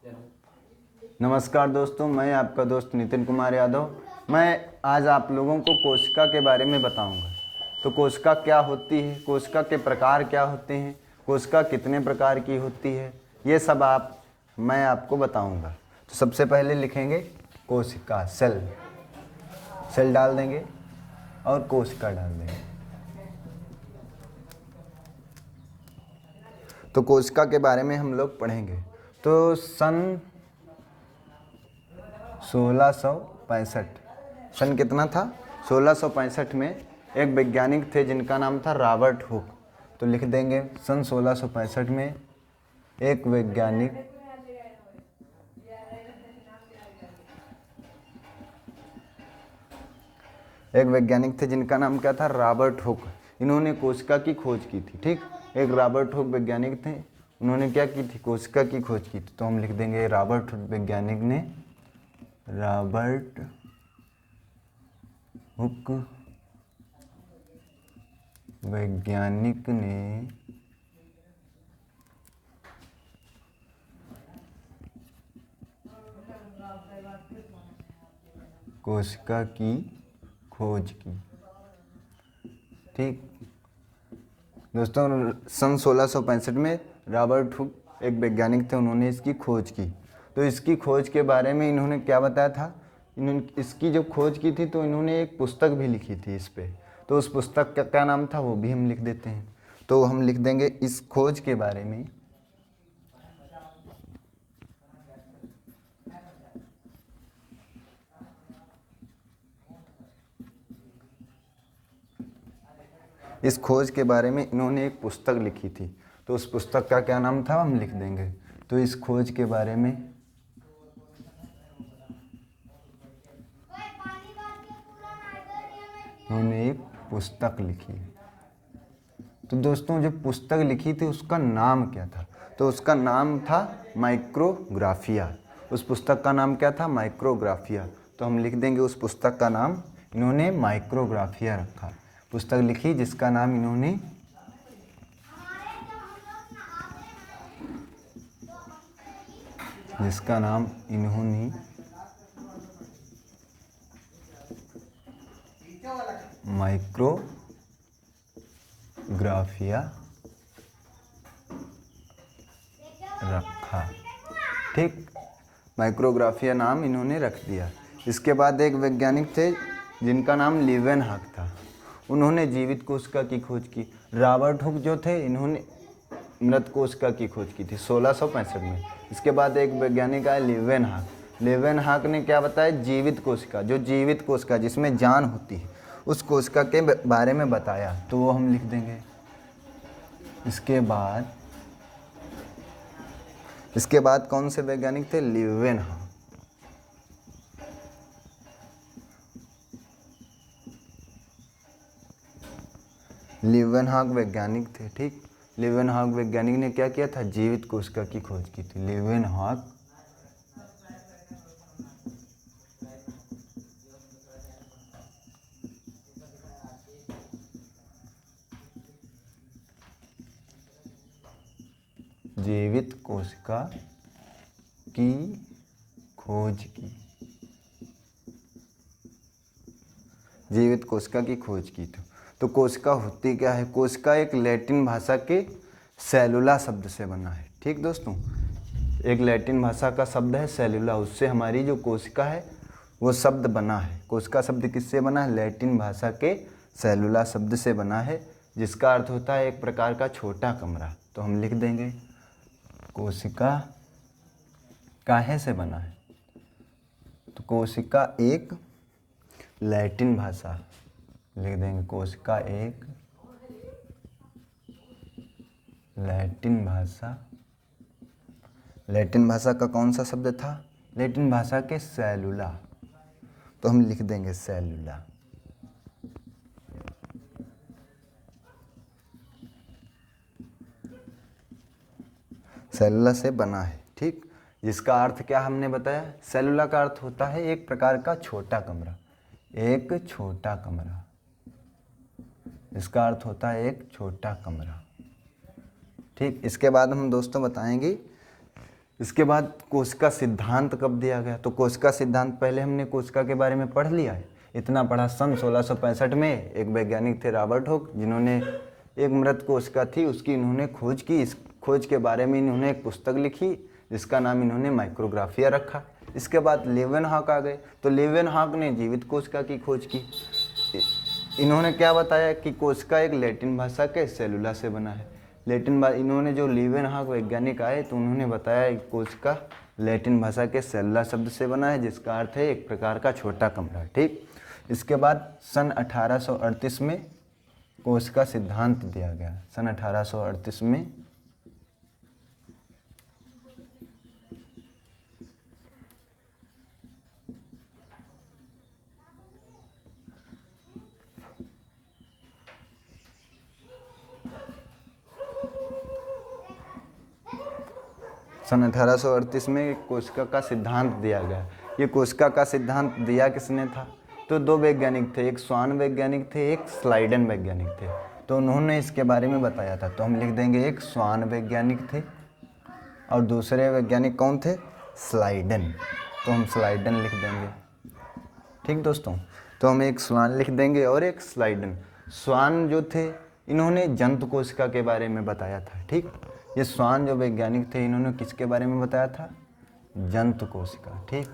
नमस्कार दोस्तों, मैं आपका दोस्त नितिन कुमार यादव। मैं आज आप लोगों को कोशिका के बारे में बताऊंगा। तो कोशिका क्या होती है, कोशिका के प्रकार क्या होते हैं, कोशिका कितने प्रकार की होती है, ये सब मैं आपको बताऊंगा। तो सबसे पहले लिखेंगे कोशिका, सेल सेल डाल देंगे और कोशिका डाल देंगे। तो कोशिका के बारे में हम लोग पढ़ेंगे। तो सन 1665, सन कितना था 1665 में एक वैज्ञानिक थे जिनका नाम था रॉबर्ट हुक। तो लिख देंगे सन 1665 में एक वैज्ञानिक थे जिनका नाम क्या था, रॉबर्ट हुक। इन्होंने कोशिका की खोज की थी। ठीक, एक रॉबर्ट हुक वैज्ञानिक थे, उन्होंने क्या की थी, कोशिका की खोज की थी। तो हम लिख देंगे रॉबर्ट हुक वैज्ञानिक ने कोशिका की खोज की। ठीक दोस्तों, सन 1665 में रॉबर्ट हुक एक वैज्ञानिक थे, उन्होंने इसकी खोज की। तो इसकी खोज के बारे में इन्होंने क्या बताया था, इन्होंने इसकी जो खोज की थी तो इन्होंने एक पुस्तक भी लिखी थी इस पे। तो उस पुस्तक का क्या नाम था वो भी हम लिख देते हैं। तो हम लिख देंगे इस खोज के बारे में इस खोज के बारे में इन्होंने एक पुस्तक लिखी थी। तो उस पुस्तक का क्या नाम था हम लिख देंगे। तो इस खोज के बारे में उन्होंने एक पुस्तक लिखी। तो दोस्तों, जो पुस्तक लिखी थी उसका नाम क्या था, तो उसका नाम था माइक्रोग्राफिया। उस पुस्तक का नाम क्या था, माइक्रोग्राफिया। तो हम लिख देंगे उस पुस्तक का नाम इन्होंने माइक्रोग्राफिया रखा। पुस्तक लिखी जिसका नाम इन्होंने माइक्रोग्राफिया रखा। ठीक, माइक्रोग्राफिया नाम इन्होंने रख दिया। इसके बाद एक वैज्ञानिक थे जिनका नाम लीवेनहॉक था, उन्होंने जीवित कोशिका की खोज की। रॉबर्ट हुक जो थे इन्होंने मृत कोशिका की खोज की थी 1665 में। इसके बाद एक वैज्ञानिक आया लीवेनहॉक ने क्या बताया, जीवित कोशिका, जो जीवित कोशिका जिसमें जान होती है उस कोशिका के बारे में बताया। तो वो हम लिख देंगे। इसके बाद कौन से वैज्ञानिक थे, लीवेनहॉक वैज्ञानिक थे। ठीक, लीवेनहॉक वैज्ञानिक ने क्या किया था, जीवित कोशिका की खोज की थी। लीवेनहॉक जीवित कोशिका की खोज की, जीवित कोशिका की खोज की। तो कोशिका होती क्या है, कोशिका एक लैटिन भाषा के सेलुला शब्द से बना है। ठीक दोस्तों, एक लैटिन भाषा का शब्द है सेलुला, उससे हमारी जो कोशिका है वो शब्द बना है। कोशिका शब्द किससे बना है, लैटिन भाषा के सेलुला शब्द से बना है, जिसका अर्थ होता है एक प्रकार का छोटा कमरा। तो हम लिख देंगे कोशिका काहे से बना है, तो कोशिका एक लैटिन भाषा, लिख देंगे कोशिका एक लैटिन भाषा का कौन सा शब्द था, लैटिन भाषा के सेलुला। तो हम लिख देंगे सेलुला। सेलुला से बना है। ठीक, जिसका अर्थ क्या हमने बताया, सेलुला का अर्थ होता है एक प्रकार का छोटा कमरा, एक छोटा कमरा। इसका अर्थ होता है एक छोटा कमरा। ठीक, इसके बाद हम दोस्तों बताएंगे इसके बाद कोशिका सिद्धांत कब दिया गया? तो कोशिका सिद्धांत पहले हमने कोशिका के बारे में पढ़ लिया है, इतना पढ़ा। सन 1665 में एक वैज्ञानिक थे रॉबर्ट हुक, जिन्होंने एक मृत कोशिका थी उसकी इन्होंने खोज की। इस खोज के बारे में इन्होंने एक पुस्तक लिखी जिसका नाम इन्होंने माइक्रोग्राफिया रखा। इसके बाद लेवेनहॉक आ गए, तो लेवेनहॉक ने जीवित कोशिका की खोज की। इन्होंने क्या बताया कि कोशिका एक लैटिन भाषा के सेलुला से बना है। इन्होंने जो लेवेनहॉक वैज्ञानिक आए तो उन्होंने बताया कि कोशिका लैटिन भाषा के सेलुला शब्द से बना है, जिसका अर्थ है एक प्रकार का छोटा कमरा। ठीक, इसके बाद सन 1838 में कोशिका सिद्धांत दिया गया। सन 1838 में कोशिका का सिद्धांत दिया गया। ये कोशिका का सिद्धांत दिया किसने था? तो दो वैज्ञानिक थे, एक स्वान वैज्ञानिक थे, एक स्लाइडन वैज्ञानिक थे। तो उन्होंने इसके बारे में बताया था। तो हम लिख देंगे एक स्वान वैज्ञानिक थे और दूसरे वैज्ञानिक कौन थे? स्लाइडन। तो हम स्लाइडन लिख देंगे। ठीक दोस्तों, तो हम एक स्वान लिख देंगे और एक स्लाइडन। स्वान जो थे इन्होंने जंतु कोशिका के बारे में बताया था। ठीक, ये स्वान जो वैज्ञानिक थे इन्होंने किसके बारे में बताया था? जंतु कोशिका। ठीक,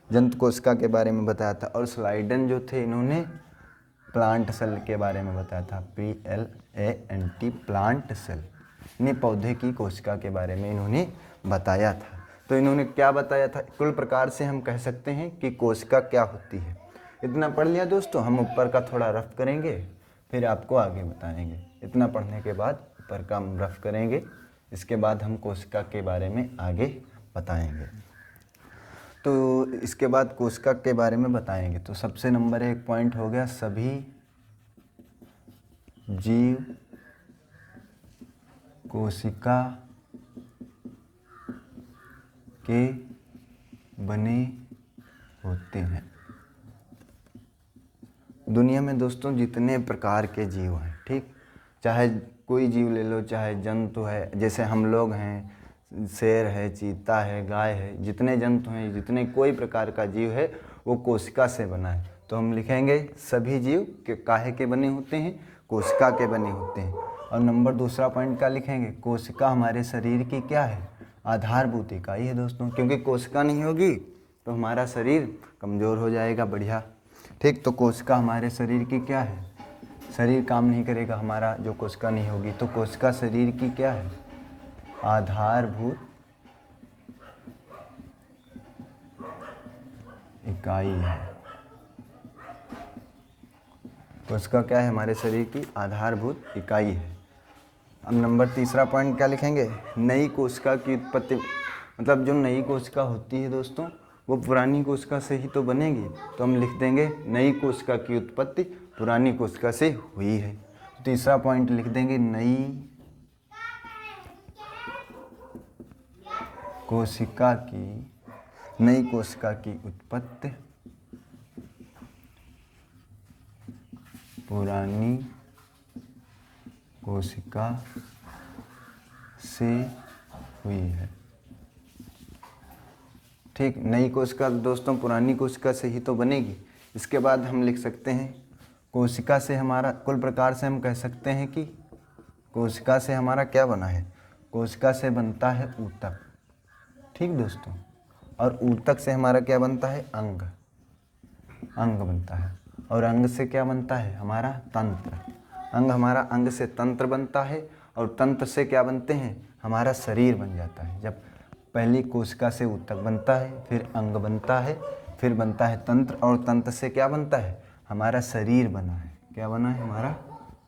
जंतु कोशिका के बारे में बताया था। और स्लाइडन जो थे इन्होंने प्लांट सेल के बारे में बताया था। PLANT, प्लांट सेल, यानी पौधे की कोशिका के बारे में इन्होंने बताया था। तो इन्होंने क्या बताया था? कुल प्रकार से हम कह सकते हैं कि कोशिका क्या होती है। इतना पढ़ लिया दोस्तों। हम ऊपर का थोड़ा रफ करेंगे, फिर आपको आगे बताएंगे। इतना पढ़ने के बाद ऊपर का हम रफ करेंगे, इसके बाद हम कोशिका के बारे में आगे बताएंगे। तो इसके बाद कोशिका के बारे में बताएंगे। तो सबसे नंबर 1 पॉइंट हो गया, सभी जीव कोशिका के बने होते हैं। दुनिया में दोस्तों जितने प्रकार के जीव हैं, ठीक, चाहे कोई जीव ले लो, चाहे जंतु है, जैसे हम लोग हैं, शेर है, चीता है, गाय है, जितने जंतु हैं, जितने कोई प्रकार का जीव है वो कोशिका से बना है। तो हम लिखेंगे सभी जीव के काहे के बने होते हैं? कोशिका के बने होते हैं। और नंबर दूसरा पॉइंट क्या लिखेंगे? कोशिका हमारे शरीर की क्या है? आधारभूत इकाई है दोस्तों, क्योंकि कोशिका नहीं होगी तो हमारा शरीर कमज़ोर हो जाएगा। बढ़िया, ठीक। तो कोशिका हमारे शरीर की क्या है? शरीर काम नहीं करेगा हमारा जो कोशिका नहीं होगी। तो कोशिका शरीर की क्या है? आधारभूत इकाई है। कोशिका क्या है? हमारे शरीर की आधारभूत इकाई है। अब नंबर तीसरा पॉइंट क्या लिखेंगे? नई कोशिका की उत्पत्ति, मतलब जो नई कोशिका होती है दोस्तों वो पुरानी कोशिका से ही तो बनेगी। तो हम लिख देंगे नई कोशिका की उत्पत्ति पुरानी कोशिका से हुई है। तो तीसरा पॉइंट लिख देंगे नई कोशिका की उत्पत्ति पुरानी कोशिका से हुई है। ठीक, नई कोशिका दोस्तों पुरानी कोशिका से ही तो बनेगी। इसके बाद हम लिख सकते हैं कोशिका से हमारा, कुल प्रकार से हम कह सकते हैं कि कोशिका से हमारा क्या बना है? कोशिका से बनता है ऊतक। ठीक दोस्तों, और ऊतक से हमारा क्या बनता है? अंग बनता है। और अंग से क्या बनता है? हमारा तंत्र। हमारा अंग से तंत्र बनता है और तंत्र से क्या बनते हैं? हमारा शरीर बन जाता है। जब पहली कोशिका से ऊतक बनता है, फिर अंग बनता है, फिर बनता है तंत्र, और तंत्र से क्या बनता है? हमारा शरीर बना है। क्या बना है? हमारा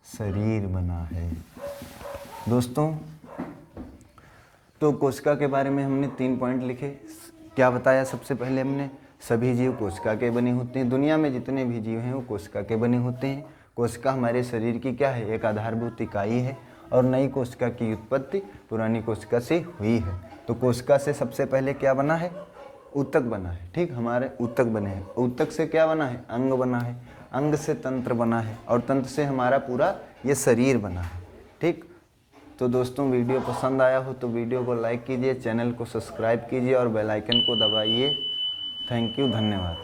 शरीर बना है दोस्तों। तो कोशिका के बारे में हमने 3 पॉइंट लिखे। क्या बताया? सबसे पहले हमने सभी जीव कोशिका के बने होते हैं। दुनिया में जितने भी जीव हैं वो कोशिका के बने होते हैं। कोशिका हमारे शरीर की क्या है? एक आधारभूत इकाई है। और नई कोशिका की उत्पत्ति पुरानी कोशिका से हुई है। तो कोशिका से सबसे पहले क्या बना है? ऊतक बना है। ठीक, हमारे ऊतक बने हैं। ऊतक से क्या बना है? अंग बना है। अंग से तंत्र बना है और तंत्र से हमारा पूरा ये शरीर बना है। ठीक, तो दोस्तों वीडियो पसंद आया हो तो वीडियो को लाइक कीजिए, चैनल को सब्सक्राइब कीजिए और बेल आइकन को दबाइए। थैंक यू, धन्यवाद।